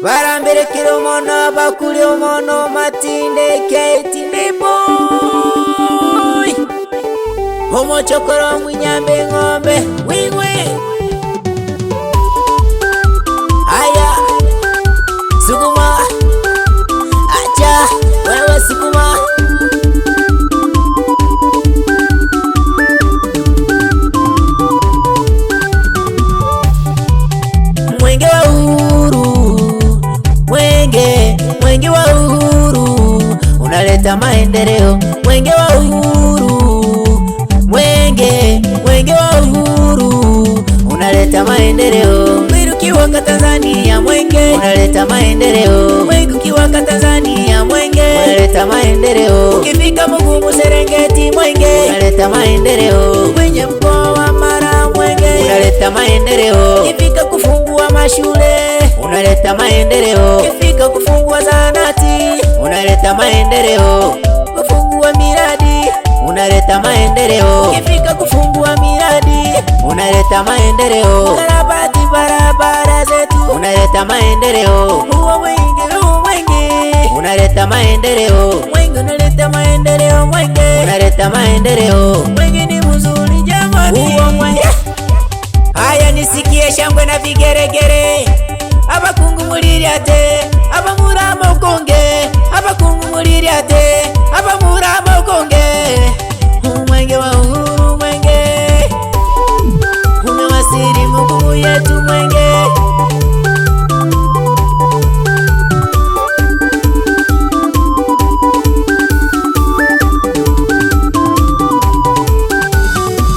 barambere kiromono bakuri omono matinde keti boy homo chokoro mwinyambe ngombe wiwe aya sukuma acha wewe sukuma mwenge wa uhuru mwenge wa uhuru unaleta maendeleo mwenge wa uhuru mwenge wa uhuru unaleta maendeleo mwenge ukiwaka Tanzania mwenge unaleta maendeleo mwenge ukiwaka Tanzania mwenge unaleta maendeleo ukifika Mugumu Serengeti mwenge unaleta maendeleo kwenye mkoa wa Mara mwenge unaleta maendeleo ukifika kufungua mashule unaleta maendeleo ukifika kufungua zahanati unaleta maendeleo kufungua miradi unaleta maendeleo ukifika kufungua miradi unaleta maendeleo karabati barabara zetu unaleta maendeleo huo mwenge unaleta maendeleo mwenge unaleta maendeleo mwenge unaleta maendeleo mwenge ni mzuri jamani huo mwenge haya nisikie shangwe na vigeregere abakungu muliriate abamurama ukonge abakungu muliriate abamurama ukonge mwenge wa uhuru mwenge umewasili Mugumu yetu mwenge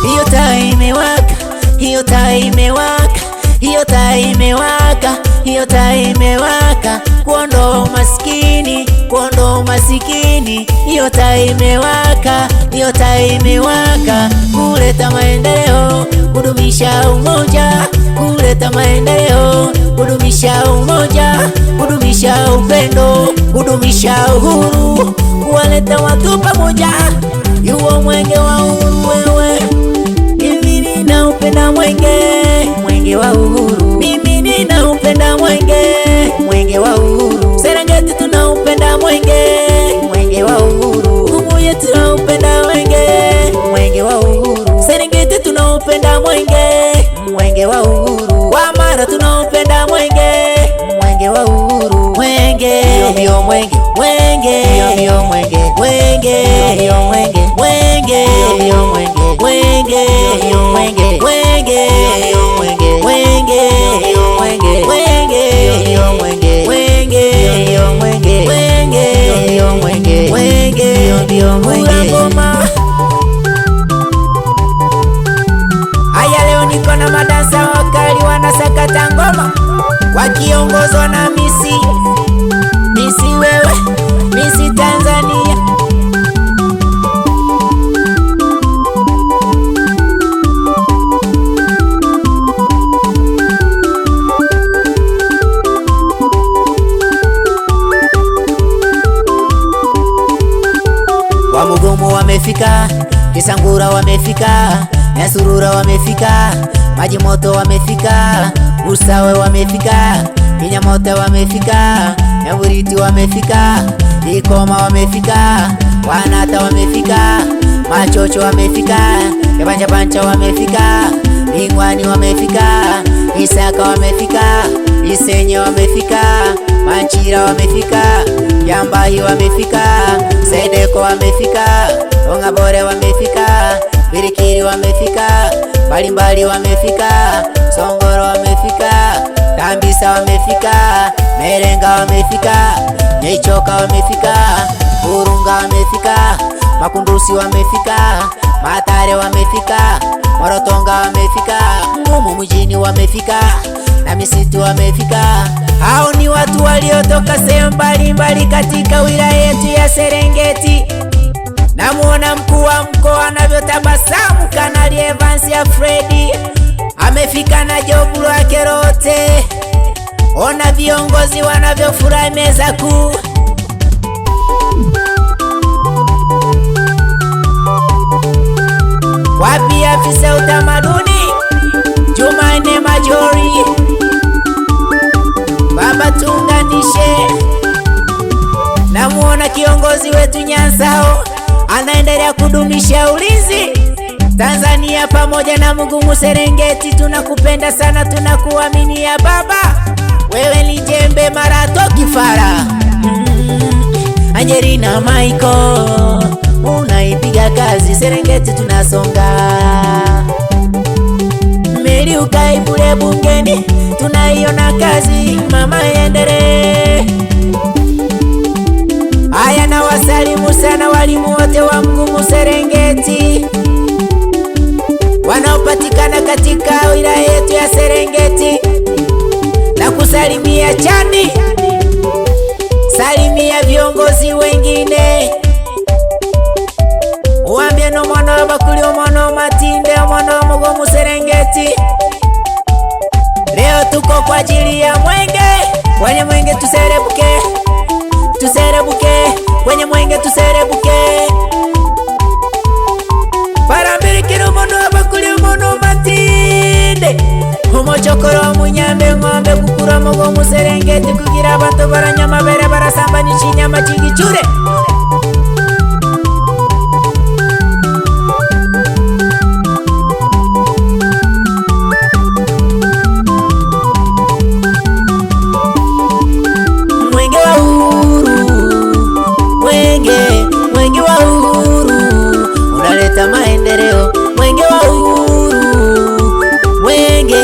hiyo taa imewaka hiyo taa imewaka hiyo taa imewaka hiyo taa imewaka kuondoa umaskini kuondoa umasikini hiyo taa imewaka hiyo taa imewaka kuleta maendeleo kudumisha umoja kuleta maendeleo kudumisha umoja kudumisha upendo kudumisha uhuru kuwaleta watu pamoja yuo mwenge wa uhuru wewe mimi ninaupenda mwenge wa uhuru mimi ninaupenda mwenge wa uhuru Serengeti tunaupenda mwenge wa uhuru Mugumu yetu tunaupenda mwenge wa uhuru Serengeti tunaupenda mwenge wa uhuru wa Mara tunaupenda mwenge wa uhuru mwenge bio mwenge bio mwenge bio mwenge bio mwenge bio mwenge haya leo niko na madansa wakali wanasakata ngoma wakiongozwa na Misi wewe Misi Tanzania wa Mugumu wamefika Kisangura wamefika Nyasurura wamefika Maji Moto wamefika Usawe wamefika Kinyamote wamefika Nyaburiti wamefika Ikoma wamefika Wanata wamefika Machocho wamefika Kebancha wamefika Ingwani wamefika Isaka wamefika Isenye wamefika Manchira wamefika Yambahi wamefika Sedeko wamefika Ongabore wamefika Birikiri wamefika Mbalimbali wamefika Songoro wamefika Tambisa wamefika Merenga wamefika Nyechoka wamefika Urunga wamefika Makundusi wamefika Matare wamefika Morotonga wamefika Mugumu mjini wamefika na misitu wamefika. Hao ni watu waliotoka sehemu mbalimbali katika wilaya yetu ya Serengeti. Namuona mkuu wa mkoa anavyotabasamu, Kanali Evans Fredi amefika na jobu lake lote. Ona viongozi wanavyofurahi meza kuu. Wapi afisa utamaduni Jumanne Majori, Baba Tunga kiongozi wetu Nyansao anaendelea kudumisha ulinzi Tanzania pamoja na Mugumu Serengeti. Tunakupenda sana, tunakuaminia baba, wewe ni jembe marato kifara. Angelina Michael unaipiga kazi Serengeti tunasonga. Meli ukaibule bungeni tunaiona kazi mama endelee. Haya na wasalimu sana walimu wote wa Mugumu Serengeti wanaopatikana katika wilaya yetu ya Serengeti, na kusalimia Chandi, salimia viongozi wengine, uambie no mwana wa Bakuli, mwana wa Matinde, mwana wa Mugumu Serengeti. Leo tuko kwa ajili ya mwenge, kwenye mwenge tuserebuke, tuserebuke, kwenye mwenge tuserebuke. Parambirikira mwana wa Bakuli, mwana wa Matinde, umuchokoro munyambe ng'ombe kukura Mugumu Serengeti kugira abantu baranyama bere barasamba n'ikinyama cy'igicure. Mwenge wa uhuru, mwenge wa uhuru unaleta maendeleo. Mwenge wa uhuru, mwenge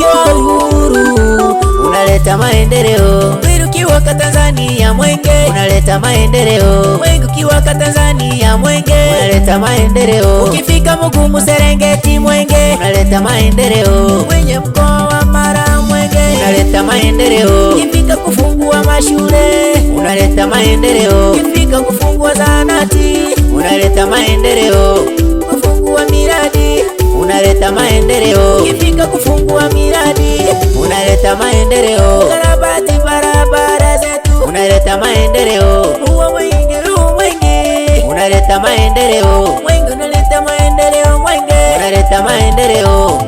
wa uhuru unaleta maendeleo. Ukiwaka Tanzania mwenge unaleta maendeleo. Mwenge ukiwaka Tanzania mwenge unaleta maendeleo. Ukifika Mugumu Serengeti mwenge unaleta maendeleo. Kwenye mkoa wa Mara mwenge unaleta maendeleo. Ukifika kufungua mashule unaleta maendeleo. Ukifika kufungua zahanati unaleta maendeleo. Kufungua miradi unaleta maendeleo. Ukifika kufungua miradi unaleta maendeleo. Karabati barabara zetu unaleta maendeleo. Uwa mwenge unaleta maendeleo. Mwenge unaleta maendeleo. Mwenge unaleta maendeleo.